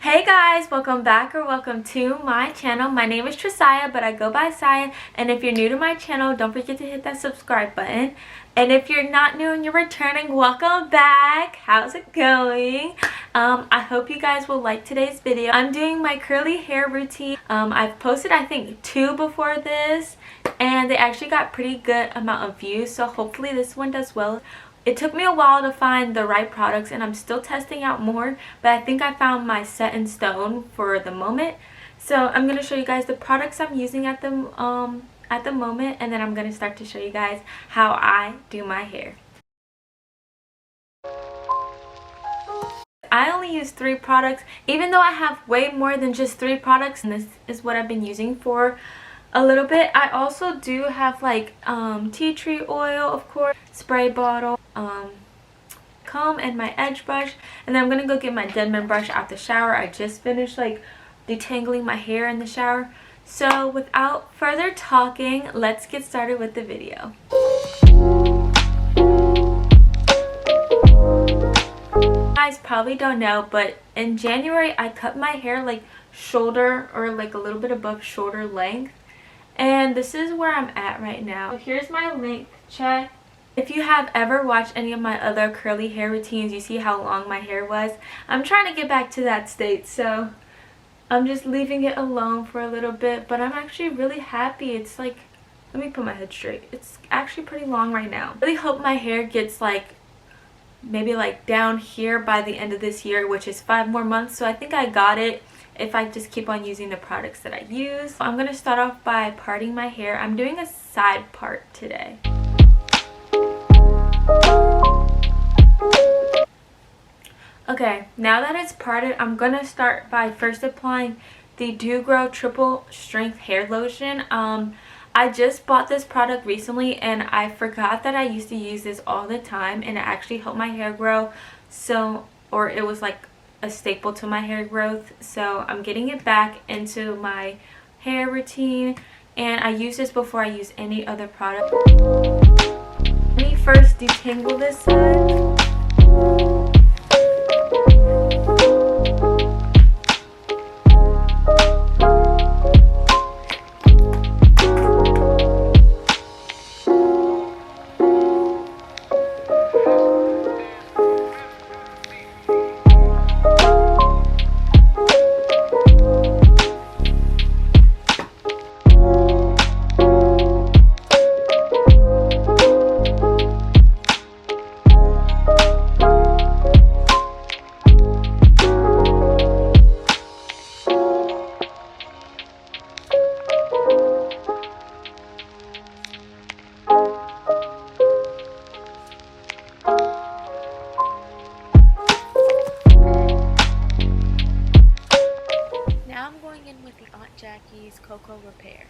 Hey guys, welcome back or welcome to my channel. My name is Trisiah, but I go by Sia. And if you're new to my channel, don't forget to hit that subscribe button. And if you're not new and you're returning, welcome back. How's it going? I hope you guys will like today's video. I'm doing my curly hair routine. I've posted I think 2 before this, and they actually got pretty good amount of views. So hopefully this one does well. It took me a while to find the right products and I'm still testing out more, but I think I found my set in stone for the moment. So I'm going to show you guys the products I'm using at the moment, and then I'm going to start to show you guys how I do my hair. I only use 3 products, even though I have way more than just 3 products, and this is what I've been using for a little bit. I also do have like tea tree oil, of course, spray bottle, comb, and my edge brush. And then I'm gonna go get my Denman brush out the shower. I just finished like detangling my hair in the shower. So without further talking, let's get started with the video. You guys probably don't know, but in January I cut my hair like shoulder, or like a little bit above shoulder length. And this is where I'm at right now. So here's my length check. If you have ever watched any of my other curly hair routines, you see how long my hair was. I'm trying to get back to that state, so I'm just leaving it alone for a little bit. But I'm actually really happy. It's like, let me put my head straight. It's actually pretty long right now. I really hope my hair gets like maybe like down here by the end of this year, which is 5 more months. So I think I got it if I just keep on using the products that I use. I'm going to start off by parting my hair. I'm doing a side part today. Okay, now that it's parted, I'm going to start by first applying the Gro Triple Strength Hair Lotion. I just bought this product recently and I forgot that I used to use this all the time, and it actually helped my hair grow. Or it was like a staple to my hair growth. So I'm getting it back into my hair routine, and I use this before I use any other product. Let me first detangle this side. Coca Repair.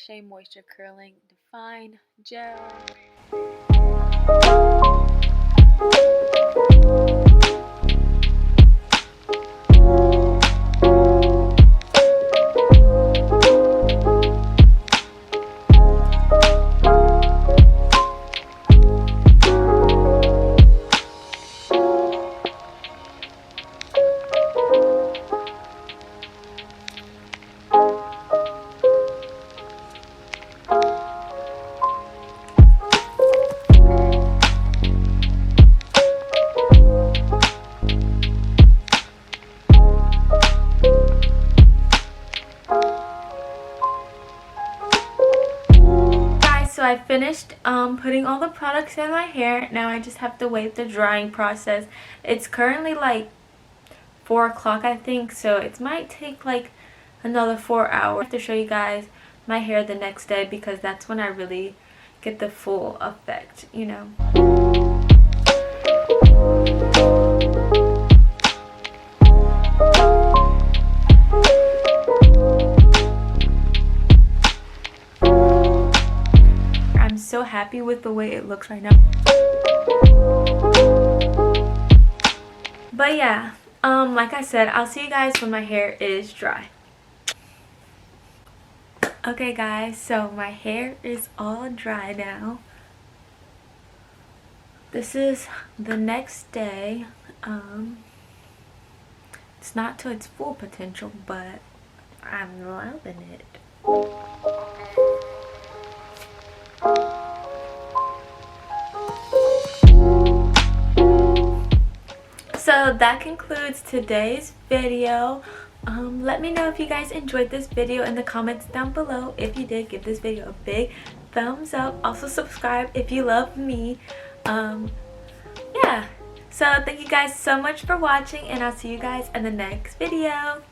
Shea Moisture Curling Define Gel. So I finished putting all the products in my hair. Now I just have to wait the drying process. It's currently like 4 o'clock, I think, so it might take like another 4 hours. I have to show you guys my hair the next day because that's when I really get the full effect, you know. I'm so happy with the way it looks right now. But yeah, like I said, I'll see you guys when my hair is dry. Okay guys, so my hair is all dry now. This is the next day. It's not to its full potential, but I'm loving it. So that concludes today's video. Let me know if you guys enjoyed this video in the comments down below. If you did, give this video a big thumbs up. Also subscribe if you love me. Yeah, so thank you guys so much for watching, and I'll see you guys in the next video.